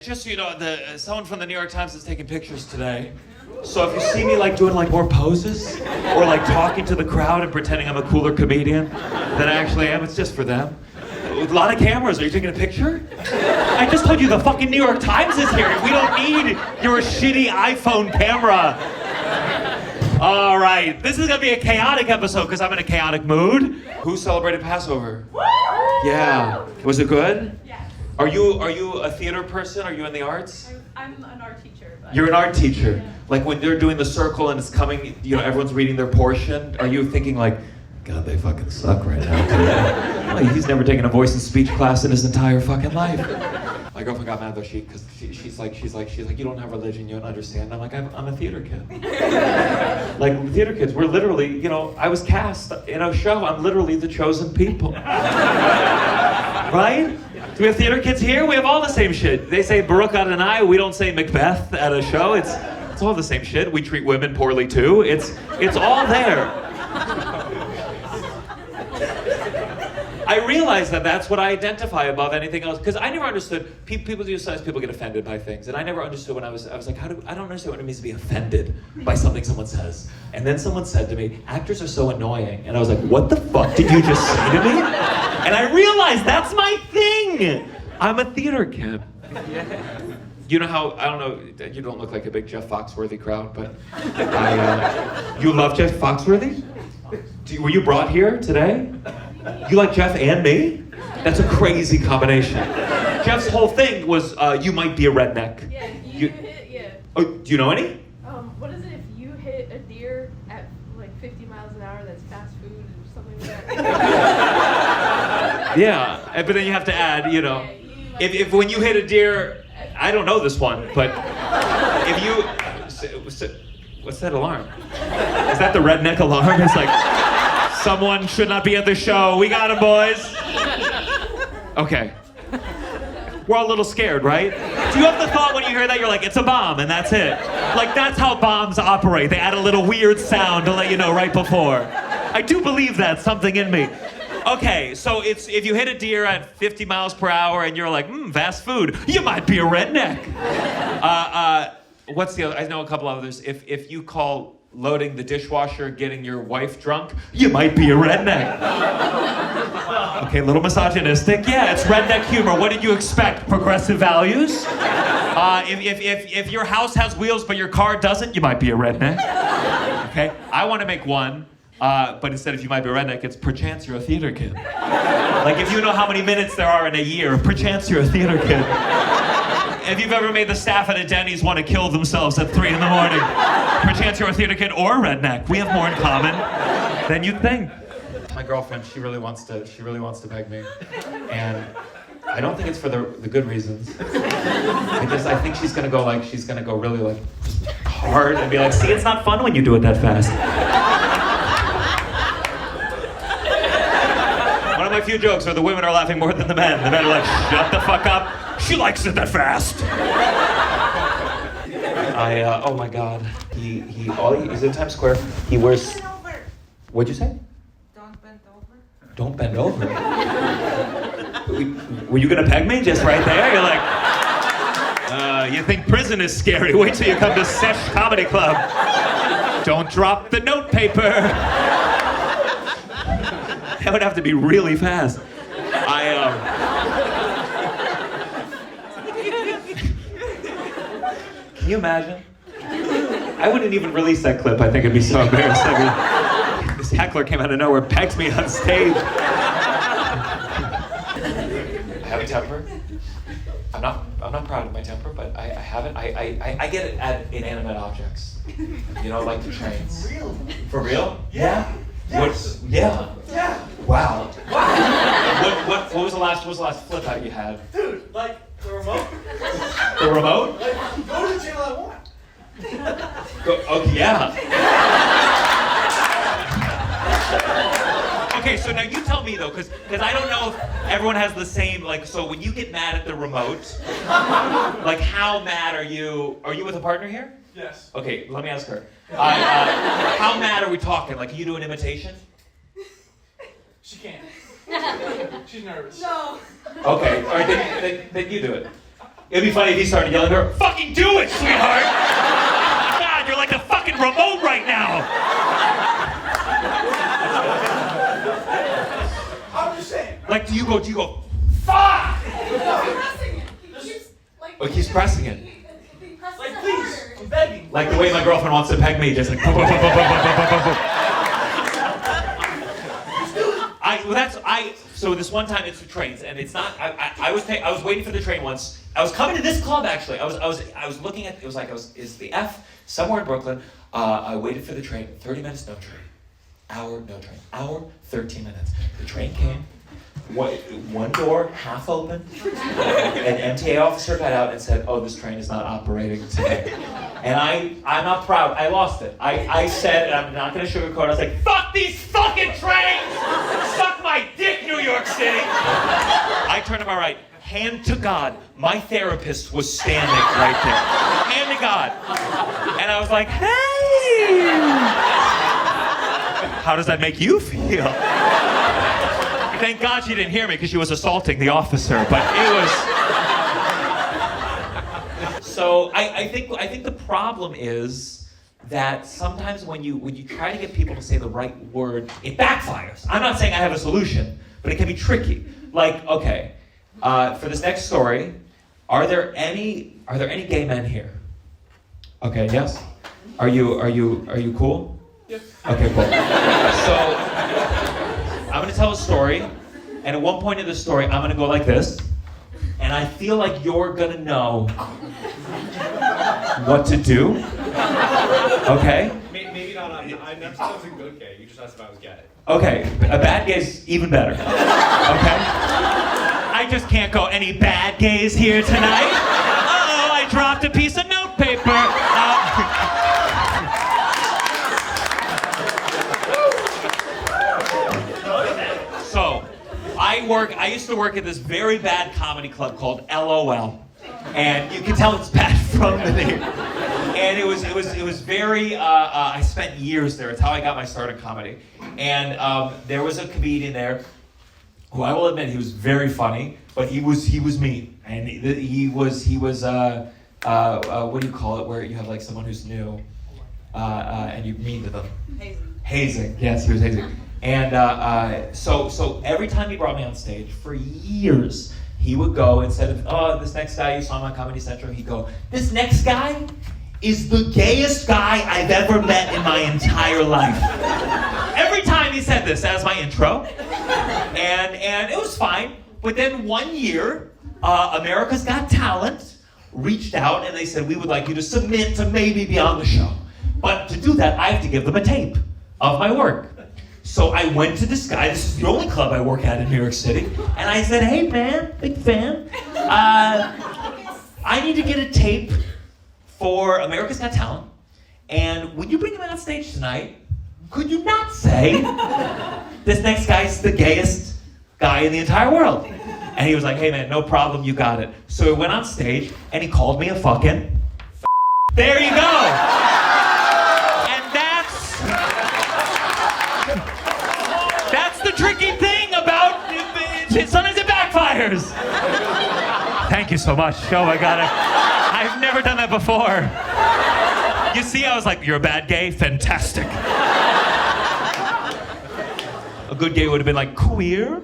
Just so you know, someone from the New York Times is taking pictures today. So if you see me like doing like more poses or like talking to the crowd and pretending I'm a cooler comedian than I actually am, it's just for them. A lot of cameras. Are you taking a picture? I just told you the fucking New York Times is here. We don't need your shitty iPhone camera. All right, this is gonna be a chaotic episode because I'm in a chaotic mood. Who celebrated Passover? Yeah. Was it good? Are you a theater person? Are you in the arts? I'm an art teacher. But You're an art teacher. Yeah. Like when they're doing the circle and it's coming, you know, everyone's reading their portion. Are you thinking like, God, they fucking suck right now? Like, he's never taken a voice and speech class in his entire fucking life. My girlfriend got mad though, because she's like, you don't have religion, you don't understand. I'm like, I'm a theater kid. Like theater kids, we're literally, you know, I was cast in a show. I'm literally the chosen people. Right? Do we have theater kids here? We have all the same shit. They say Baruch Adonai, we don't say Macbeth at a show. It's all the same shit. We treat women poorly too. It's all there. I realize that that's what I identify above anything else, because I never understood. People do sometimes people get offended by things, and I never understood when I was like, I don't understand what it means to be offended by something someone says. And then someone said to me, actors are so annoying, and I was like, what the fuck did you just say to me? And I realized that's my thing. I'm a theater kid. You know how, I don't know, you don't look like a big Jeff Foxworthy crowd, but you love Jeff Foxworthy? Were you brought here today? You like Jeff and me? That's a crazy combination. Jeff's whole thing was, you might be a redneck. Yeah, you hit, yeah. Oh, do you know any? What is it if you hit a deer at like 50 miles an hour that's fast food or something like that? Yeah, but then you have to add, you know, if when you hit a deer, I don't know this one, but if you, what's that alarm? Is that the redneck alarm? It's like, someone should not be at the show. We got him, boys. Okay. We're all a little scared, right? Do you have the thought when you hear that, you're like, it's a bomb, and that's it? Like, that's how bombs operate. They add a little weird sound to let you know right before. I do believe that, something in me. Okay, so it's if you hit a deer at 50 miles per hour and you're like, fast food, you might be a redneck. What's the other? I know a couple others. If you call loading the dishwasher getting your wife drunk, you might be a redneck. Okay, a little misogynistic. Yeah, it's redneck humor. What did you expect? Progressive values? If your house has wheels but your car doesn't, you might be a redneck. Okay, I want to make one, but instead of you might be a redneck, it's perchance you're a theater kid. Like if you know how many minutes there are in a year, perchance you're a theater kid. If you've ever made the staff at a Denny's want to kill themselves at 3 a.m, perchance you're a theater kid or a redneck. We have more in common than you'd think. My girlfriend, she really wants to beg me, and I don't think it's for the good reasons. I think she's gonna go really like hard and be like, see, it's not fun when you do it that fast. One of my few jokes are the women are laughing more than the men. The men are like, shut the fuck up. She likes it that fast. Oh my God. He's in Times Square. He wears. What'd you say? Don't bend over. Don't bend over. Were you gonna peg me just right there? You're like, you think prison is scary? Wait till you come to Sesh Comedy Club. Don't drop the notepaper. That would have to be really fast. Can you imagine? I wouldn't even release that clip. I think it'd be so embarrassing. This heckler came out of nowhere, pegs me on stage. I have a temper. I'm not proud of my temper, but I have it. I get it at inanimate objects. You know, like the trains. For real? For real? Yeah. Yes. Yeah. Yeah. Wow. What was the last flip out you had? Dude, like the remote? The remote? Like, go to the channel I want. Okay, yeah. Okay, so now you tell me though, because I don't know if everyone has the same, like, so when you get mad at the remote, like how mad are you? Are you with a partner here? Yes. Okay, let me ask her. How mad are we talking? Like, can you do an imitation? She can't. She's nervous. No. Okay, all right, then you do it. It'd be funny if he started yelling at her, fucking do it, sweetheart! God, you're like the fucking remote right now! I'm just saying. Like, do you go, fuck! He keeps, He's pressing it. He presses Like, it please, harder. I'm begging. Like the way my girlfriend wants to peg me, just like, boom, boom, boom, boom, boom, boom, boom, boom, boom. So this one time it's the trains, and it's not. I was waiting for the train once. I was coming to this club actually. I was looking at. It was like is the F somewhere in Brooklyn. I waited for the train. 30 minutes, no train. Hour, no train. Hour, 13 minutes. The train came. One door half open. An MTA officer got out and said, "Oh, this train is not operating today." And I'm not proud. I lost it. I said, and I'm not going to sugarcoat. I was like, "Fuck these fucking trains! Suck my dick, New York City!" I turned to my right. Hand to God, my therapist was standing right there. Hand to God. And I was like, "Hey! How does that make you feel?" Thank God she didn't hear me because she was assaulting the officer, but it was. So I think the problem is that sometimes when you try to get people to say the right word, it backfires. I'm not saying I have a solution, but it can be tricky. Like, okay, for this next story, are there any gay men here? Okay, yes. Are you cool? Yes. Okay, cool. So I'm gonna tell a story, and at one point in the story, I'm gonna go like this, and I feel like you're gonna know what to do. Okay? Maybe not. I never said I was a good gay. You just asked if I was gay. Okay, a bad gay's even better. Okay? I just can't go any bad gays here tonight. Uh-oh, I dropped a piece of notepaper. So, I used to work at this very bad comedy club called LOL. And you can tell it's bad from the name. And it was very, I spent years there. It's how I got my start in comedy. And there was a comedian there who I will admit he was very funny, but he was mean. And he was what do you call it, where you have like someone who's new and you're mean to them? Hazing. Yes, he was hazing. And so every time he brought me on stage, for years, he would go, instead of, "Oh, this next guy you saw on Comedy Central," he'd go, "This next guy is the gayest guy I've ever met in my entire life." Every time he said this as my intro. And it was fine. But then one year, America's Got Talent reached out and they said, "We would like you to submit to maybe be on the show. But to do that, I have to give them a tape of my work." So I went to this guy, this is the only club I work at in New York City, and I said, "Hey man, big fan, I need to get a tape for America's Got Talent, and when you bring him on stage tonight, could you not say, this next guy's the gayest guy in the entire world?" And he was like, "Hey man, no problem, you got it." So he went on stage, and he called me a fucking There you go. And that's the tricky thing about sometimes it backfires. Thank you so much. Oh my God, I've never done that before. You see, I was like, "You're a bad gay? Fantastic." A good gay would have been like, "Queer?"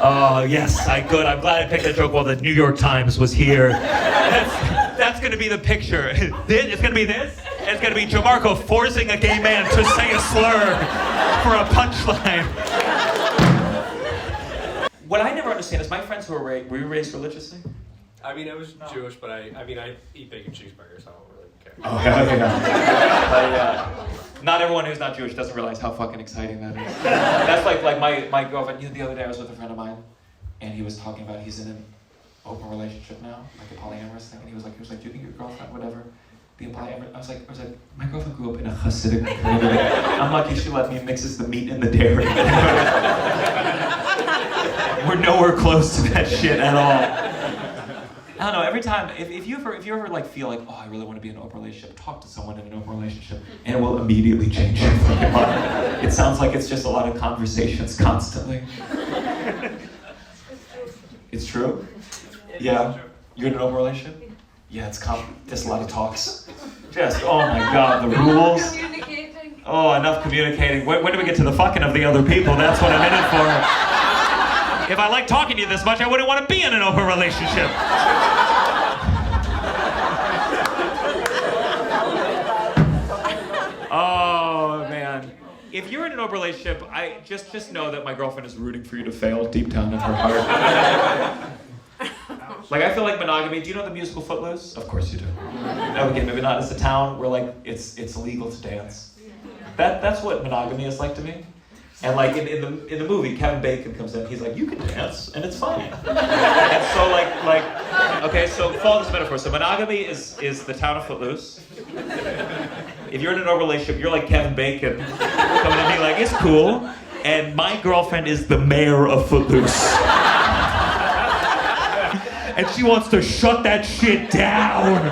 Oh, yes, good. I'm glad I picked that joke while the New York Times was here. That's going to be the picture. It's going to be this. It's going to be Gianmarco forcing a gay man to say a slur for a punchline. What I never understand is my friends who were you raised religiously? I mean, I was Jewish, but I eat bacon cheeseburgers, so I don't really care. Okay. But not everyone who's not Jewish doesn't realize how fucking exciting that is. That's like my girlfriend. The other day I was with a friend of mine, and he was talking about he's in an open relationship now, like a polyamorous thing, and he was like, "Do you think your girlfriend would ever be polyamorous?" I was like, "My girlfriend grew up in a Hasidic community. I'm lucky she let me mixes the meat and the dairy." We're nowhere close to that shit at all. I don't know. Every time, if you ever like feel like, oh, I really want to be in an open relationship, talk to someone in an open relationship, and it will immediately change your fucking mind. It sounds like it's just a lot of conversations constantly. It's true. Yeah. You're in an open relationship? Yeah, it's just a lot of talks. Just, oh my God, the rules. Communicating. Oh, enough communicating. When do we get to the fucking of the other people? That's what I'm in it for. If I like talking to you this much, I wouldn't want to be in an open relationship. Oh, man. If you're in an open relationship, I just know that my girlfriend is rooting for you to fail deep down in her heart. Like, I feel like monogamy. Do you know the musical Footloose? Of course you do. Okay, maybe not. It's a town where like it's illegal to dance. That's what monogamy is like to me. And like in the movie, Kevin Bacon comes in. He's like, you can dance, and it's fine. And so like okay, so follow this metaphor. So monogamy is the town of Footloose. If you're in an open relationship, you're like Kevin Bacon coming in and be like, it's cool. And my girlfriend is the mayor of Footloose. And she wants to shut that shit down.